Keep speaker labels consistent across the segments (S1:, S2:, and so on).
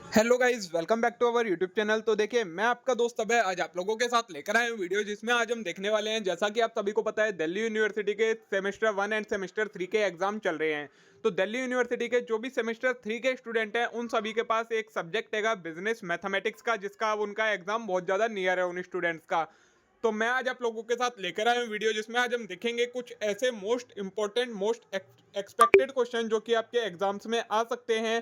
S1: Hello guys, welcome back to our YouTube channel. तो देखिए, मैं आपका दोस्त अभय आज आप लोगों के साथ लेकर आया हूँ वीडियो, जिसमें आज हम देखने वाले हैं, जैसा कि आप सभी को पता है, दिल्ली यूनिवर्सिटी के सेमेस्टर 1 एंड सेमेस्टर 3 के एग्जाम चल रहे हैं। तो दिल्ली यूनिवर्सिटी के जो भी सेमेस्टर 3 के स्टूडेंट हैं, उन सभी के पास एक सब्जेक्ट है बिजनेस मैथमेटिक्स का, जिसका अब उनका एग्जाम बहुत ज़्यादा नियर है उन स्टूडेंट्स का। तो मैं आज आप लोगों के साथ लेकर आया हूँ वीडियो, जिसमें आज हम देखेंगे कुछ ऐसे most important, most expected question जो कि आपके एग्जाम्स में आ सकते हैं।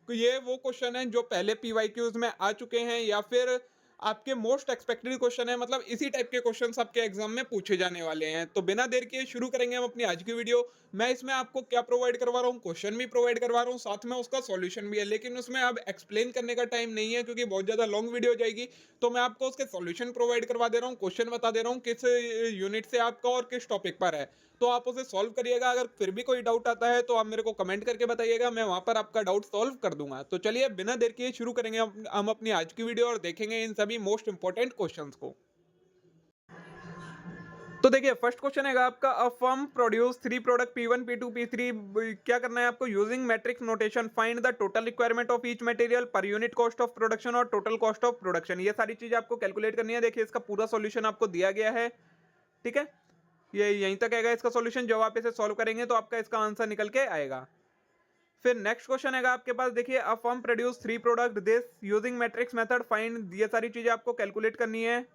S1: तो ये वो क्वेश्चन हैं जो पहले पीवाईक्यूज में आ चुके हैं, या फिर आपके मोस्ट एक्सपेक्टेड क्वेश्चन है, मतलब इसी टाइप के क्वेश्चंस आपके एग्जाम में पूछे जाने वाले हैं। तो बिना देर किए शुरू करेंगे हम अपनी आज की वीडियो। मैं इसमें आपको क्या प्रोवाइड करवा रहा हूँ, क्वेश्चन भी प्रोवाइड करवा रहा हूँ, साथ में उसका सॉल्यूशन भी है, लेकिन उसमें अब एक्सप्लेन करने का टाइम नहीं है क्योंकि बहुत ज़्यादा लॉन्ग वीडियो हो जाएगी। तो मैं आपको उसके सॉल्यूशन प्रोवाइड करवा दे रहा हूँ, क्वेश्चन बता दे रहा हूँ किस यूनिट से आपका और किस टॉपिक पर है। तो आप उसे सॉल्व करिएगा। अगर फिर भी कोई डाउट आता है तो आप मेरे को कमेंट करके बताइएगा, मैं वहां पर आपका डाउट सॉल्व कर दूंगा। तो चलिए बिना देर किए शुरू करेंगे हम अपनी आज की वीडियो और देखेंगे इन सभी मोस्ट इंपॉर्टेंट क्वेश्चंस को। तो देखिए, फर्स्ट क्वेश्चन है आपका, a firm produce three product P1 P2 P3। क्या करना है आपको, using matrix notation find the total requirement of each material per unit cost of production और टोटल कॉस्ट ऑफ प्रोडक्शन। ये सारी चीजें आपको कैलकुलेट करनी है। देखिए, इसका पूरा सॉल्यूशन आपको दिया गया है, ठीक है। ये यहीं तक आएगा इसका सॉल्यूशन। जब आप इसे सॉल्व करेंगे तो आपका इसका आंसर निकल के आएगा। फिर नेक्स्ट क्वेश्चन है आपके पास, देखिए, a firm produce three product this using matrix method find. ये सारी चीजें आपको कैलकुलेट करनी है।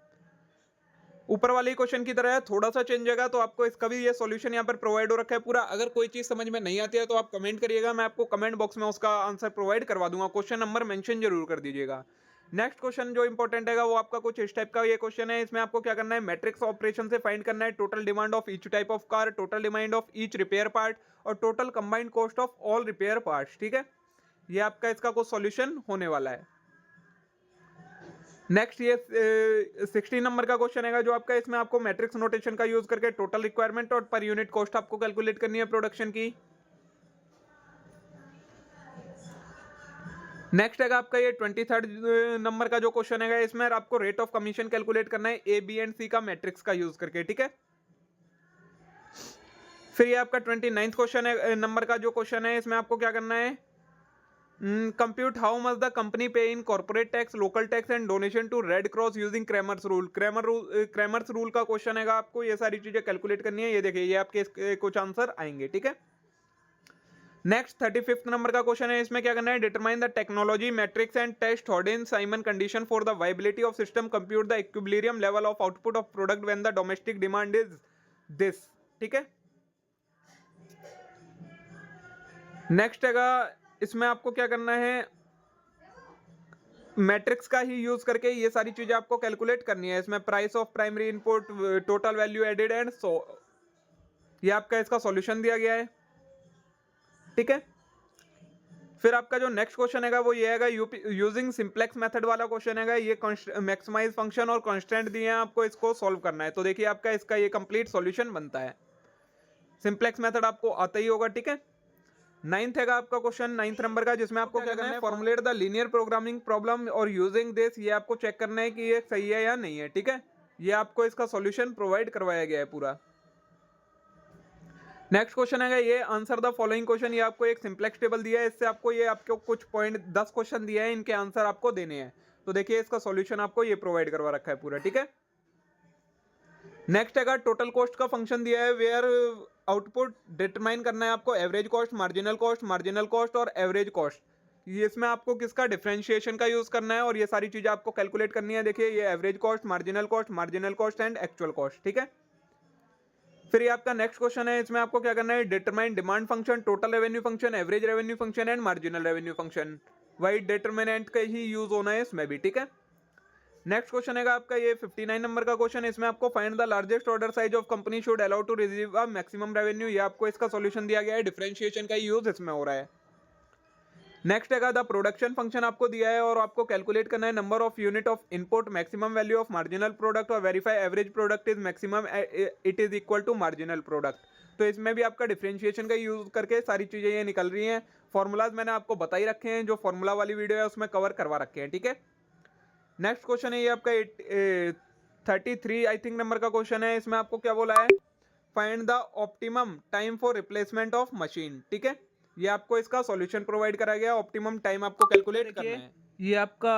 S1: ऊपर वाले क्वेश्चन की तरह है, थोड़ा सा चेंज होगा, तो आपको इसका भी ये सॉल्यूशन यहाँ पर प्रोवाइड हो रखा है पूरा। अगर कोई चीज समझ में नहीं आती है तो आप कमेंट करिएगा, मैं आपको कमेंट बॉक्स में उसका आंसर प्रोवाइड करवा दूंगा। क्वेश्चन नंबर मेंशन जरूर कर दीजिएगा। नेक्स्ट क्वेश्चन जो इंपॉर्टेंट है वो आपका कुछ इस टाइप का ये क्वेश्चन है। इसमें आपको क्या करना है, मैट्रिक्स ऑपरेशन से फाइंड करना है total demand of each type of car, total demand of each repair part और total combined cost of all repair parts, ठीक है। ये आपका इसका कुछ सॉल्यूशन होने वाला है। नेक्स्ट ये 16 नंबर का क्वेश्चन है जो आपका, इसमें आपको मैट्रिक्स नोटेशन का यूज करके टोटल रिक्वायरमेंट और पर यूनिट कॉस्ट आपको कैलकुलेट करनी है प्रोडक्शन की। नेक्स्ट है आपका ये 23rd नंबर का जो क्वेश्चन है, इसमें आपको रेट ऑफ कमीशन कैलकुलेट करना है ए बी एंड सी का मैट्रिक्स का यूज करके, ठीक है। फिर ये आपका 29th क्वेश्चन है नंबर का जो क्वेश्चन है, इसमें आपको क्या करना है, compute how much the company pay in corporate tax, local tax and donation to Red Cross using Cramer's rule. Cramer's rule का क्वेश्चन है, आपको ये सारी चीजें कैलकुलेट करनी है। ये देखिए, ये आपके कुछ आंसर आएंगे, ठीक है। नेक्स्ट 35th नंबर का क्वेश्चन है, इसमें क्या करना है, determine the technology matrix and test हॉर्डन Simon condition for the viability of system, compute the equilibrium level of output of product when the domestic demand is this, ठीक है। Next है, इसमें आपको क्या करना है, मैट्रिक्स का ही यूज करके ये सारी चीजें आपको कैलकुलेट करनी है। इसमें price of primary input, total value added and so, ये आपका इसका सॉल्यूशन दिया गया है, ठीक है। फिर आपका जो नेक्स्ट क्वेश्चन है वो ये है, यूजिंग सिंप्लेक्स मेथड वाला क्वेश्चन है। ये मैक्सिमाइज फंक्शन और कांस्टेंट दिए हैं, आपको इसको सॉल्व करना है। तो देखिए, आपका इसका ये कंप्लीट सॉल्यूशन बनता है। सिंप्लेक्स मेथड आपको आता ही होगा, ठीक है। नाइन्थ है आपका क्वेश्चन, 9th नंबर का, जिसमें आपको क्या करना है, formulate the linear programming problem और यूजिंग दिस। ये आपको चेक करना है कि ये सही है या नहीं है, ठीक है। ये आपको इसका सॉल्यूशन प्रोवाइड करवाया गया है पूरा। नेक्स्ट क्वेश्चन है, ये आंसर द फॉलोइंग क्वेश्चन। ये आपको एक सिंप्लेक्स टेबल दिया है, इससे आपको ये आपको कुछ पॉइंट 10 क्वेश्चन दिया है, इनके आंसर आपको देने हैं। तो देखिए, इसका सॉल्यूशन आपको ये प्रोवाइड करवा रखा है पूरा, ठीक है। नेक्स्ट है, टोटल कॉस्ट का फंक्शन दिया है, वेयर आउटपुट डिटरमाइन करना है आपको एवरेज कॉस्ट, मार्जिनल कॉस्ट और एवरेज कॉस्ट। ये इसमें आपको किसका डिफरेंशिएशन का यूज करना है और ये सारी चीजें आपको कैलकुलेट करनी है। देखिए, ये average cost, marginal cost and actual cost, ठीक है। फिर ये आपका नेक्स्ट क्वेश्चन है, इसमें आपको क्या करना है, determine demand function, total revenue function, average revenue function and marginal revenue function. वही डिटरमिनेंट का ही यूज होना है इसमें भी, ठीक है। नेक्स्ट क्वेश्चन है आपका ये 59 नंबर का क्वेश्चन है, इसमें आपको find the largest order size of company should allow to receive a maximum revenue. ये आपको इसका सॉल्यूशन दिया गया है, डिफरेंशिएशन का यूज इसमें हो रहा है। नेक्स्ट है, द प्रोडक्शन फंक्शन आपको दिया है और आपको कैलकुलेट करना है number of unit of input, maximum value of marginal product और verify average product is maximum it is equal to marginal product. तो इसमें भी आपका डिफरेंशिएशन का यूज करके सारी चीजें ये निकल रही हैं। फॉर्मूलाज मैंने आपको बता ही रखे हैं, जो फॉर्मूला वाली वीडियो है उसमें कवर करवा रखे हैं, ठीक है। नेक्स्ट क्वेश्चन है ये आपका 33 आई थिंक नंबर का क्वेश्चन है, इसमें आपको क्या बोला है, find the optimum time for replacement of machine, ठीक है। ये आपको इसका सॉल्यूशन प्रोवाइड करा गया, ऑप्टिमम टाइम आपको कैलकुलेट करना है। ये आपका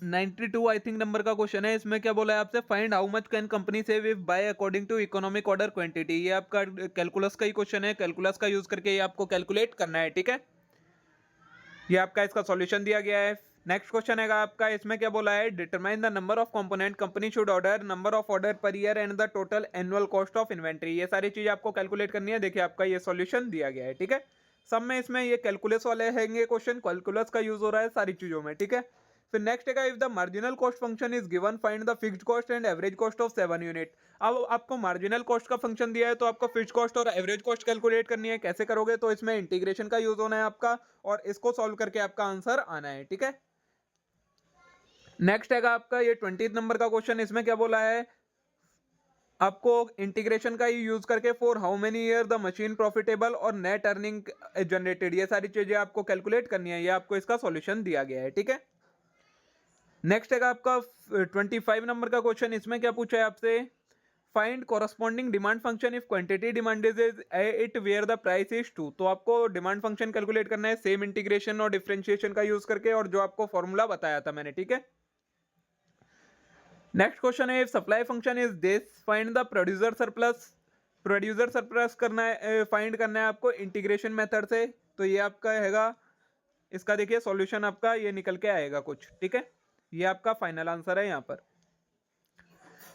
S1: 92 आई थिंक नंबर का क्वेश्चन है। इसमें क्या बोला है आपसे, find how much can company save if by according to economic order quantity. ये आपका कैलकुलस का ही क्वेश्चन है, कैलकुलस का यूज करके ये आपको कैलकुलेट करना है, ठीक है। ये आपका इसका सॉल्यूशन दिया गया है। नेक्स्ट क्वेश्चन है आपका, इसमें क्या बोला है, determine the number of component company should order, number of order per year and the total annual cost of inventory. ये सारी चीज आपको कैलकुलेट करनी है। देखिए आपका ये सॉल्यूशन दिया गया है, ठीक है। सब में इसमें ये कैलकुलस वाले हैंगे क्वेश्चन, कैलकुलस का यूज हो रहा है सारी चीजों में, ठीक है। फिर नेक्स्ट है, if the marginal cost function is given find the fixed cost and average cost of 7 unit. अब आपको मार्जिनल कॉस्ट का फंक्शन दिया है तो आपको फिक्स्ड कॉस्ट और एवरेज कॉस्ट कैलकुलेट करनी है। कैसे करोगे, तो इसमें इंटीग्रेशन का यूज होना है आपका, और इसको सॉल्व करके आपका आंसर आना है, ठीक है। नेक्स्ट है आपका ये 20 नंबर का क्वेश्चन। इसमें क्या बोला है, आपको इंटीग्रेशन का ही यूज करके for how many year the machine profitable और नेट अर्निंग जनरेटेड, ये सारी चीजें आपको कैलकुलेट करनी है। ये आपको इसका सॉल्यूशन दिया गया है, ठीक है। नेक्स्ट है आपका 25 नंबर का क्वेश्चन। इसमें क्या पूछा है आपसे, find corresponding demand function if quantity demand is it where the price is 2। तो आपको डिमांड फंक्शन कैलकुलेट करना है सेम इंटीग्रेशन और डिफरेंशिएशन का यूज करके, और जो आपको फॉर्मूला बताया था मैंने, ठीक है। नेक्स्ट क्वेश्चन है, if supply function is this find the producer surplus. Producer surplus करना है, फाइंड करना है आपको इंटीग्रेशन मेथड से। तो ये आपका हैगा, इसका देखिए सॉल्यूशन आपका ये निकल के आएगा कुछ, ठीक है। ये आपका फाइनल आंसर है यहाँ पर।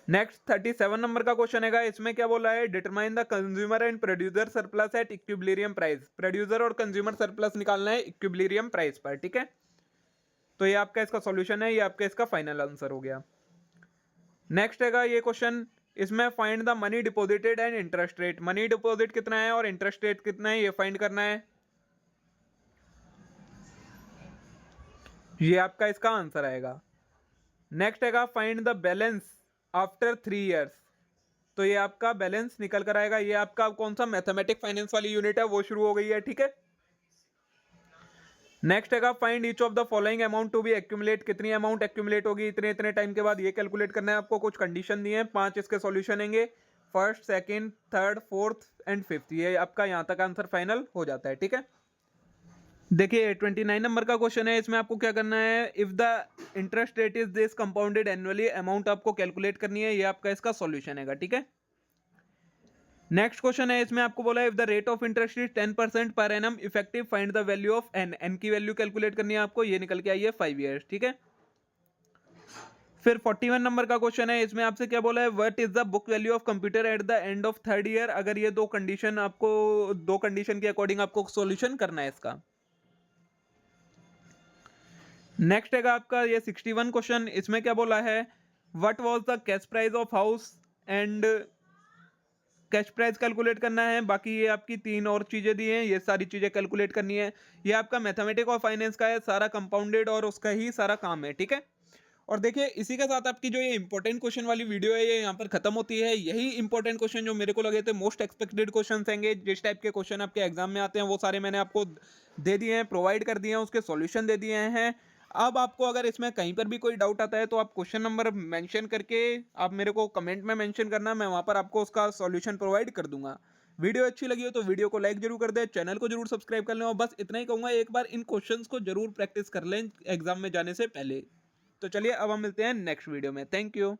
S1: नेक्स्ट 37 नंबर का क्वेश्चन है, इसमें क्या बोला है, determine the consumer and producer surplus at equilibrium price. Producer और कंज्यूमर सरप्लस निकालना है इक्विलिब्रियम प्राइस पर, ठीक है। तो ये आपका इसका सॉल्यूशन है, ये आपका इसका फाइनल आंसर हो गया। नेक्स्ट है ये क्वेश्चन, इसमें find the money deposited and interest rate. Money deposit कितना है और इंटरेस्ट रेट कितना है, ये फाइंड करना है। ये आपका इसका आंसर आएगा। नेक्स्ट है find the balance after 3 years. तो ये आपका बैलेंस निकल कर आएगा। ये आपका कौन सा मैथमेटिक फाइनेंस वाली यूनिट है, वो शुरू हो गई है, ठीक है। नेक्स्ट है find each of the following amount to be accumulate. कितनी अमाउंट एक्यूमुलेट होगी इतने इतने टाइम के बाद, ये कैलकुलेट करना है आपको। कुछ कंडीशन दिए हैं, 5 इसके सॉल्यूशन होंगे, first, second, third, fourth and fifth. ये आपका यहाँ तक आंसर फाइनल हो जाता है, ठीक है। देखिए 29 नंबर का क्वेश्चन है। इसमें आपको क्या करना है, if the interest rate is this compounded annually, amount आपको कैलकुलेट करनी है। ये आपका इसका सॉल्यूशन है, ठीक है। नेक्स्ट क्वेश्चन है, इसमें आपको बोला है if the rate of interest is 10% per annum effective find the value of n. N की वैल्यू कैलकुलेट करनी है आपको। ये निकल के आई है 5 इयर्स, ठीक है। फिर 41 नंबर का क्वेश्चन है। इसमें आपसे क्या बोला है, what is the book value of computer at the end of 3rd year. अगर ये दो कंडीशन के अकॉर्डिंग आपको सॉल्यूशन करना है इसका। नेक्स्ट है आपका ये 61 क्वेश्चन। इसमें क्या बोला है, what was the cash price of house and cash price calculate करना है। बाकी ये आपकी 3 और चीजें दी हैं, ये सारी चीजें कैलकुलेट करनी है। ये आपका मैथमेटिक्स और फाइनेंस का है, सारा कंपाउंडेड और उसका ही सारा काम है, ठीक है। और देखिए इसी के साथ आपकी जो ये इंपॉर्टेंट क्वेश्चन वाली वीडियो है ये यहाँ पर खत्म होती है। यही इंपॉर्टेंट क्वेश्चन जो मेरे को लगे थे मोस्ट एक्सपेक्टेड क्वेश्चन होंगे, जिस टाइप के क्वेश्चन आपके एग्जाम में आते हैं, वो सारे मैंने आपको दे दिए हैं, प्रोवाइड कर दिए हैं, उसके सॉल्यूशन दे दिए हैं। अब आपको अगर इसमें कहीं पर भी कोई डाउट आता है तो आप क्वेश्चन नंबर मेंशन करके आप मेरे को कमेंट में मेंशन करना, मैं वहाँ पर आपको उसका सॉल्यूशन प्रोवाइड कर दूंगा। वीडियो अच्छी लगी हो तो वीडियो को लाइक जरूर कर दें, चैनल को जरूर सब्सक्राइब कर लें, और बस इतना ही कहूँगा, एक बार इन क्वेश्चंस को जरूर प्रैक्टिस कर लें एग्जाम में जाने से पहले। तो चलिए अब हम मिलते हैं नेक्स्ट वीडियो में। Thank you.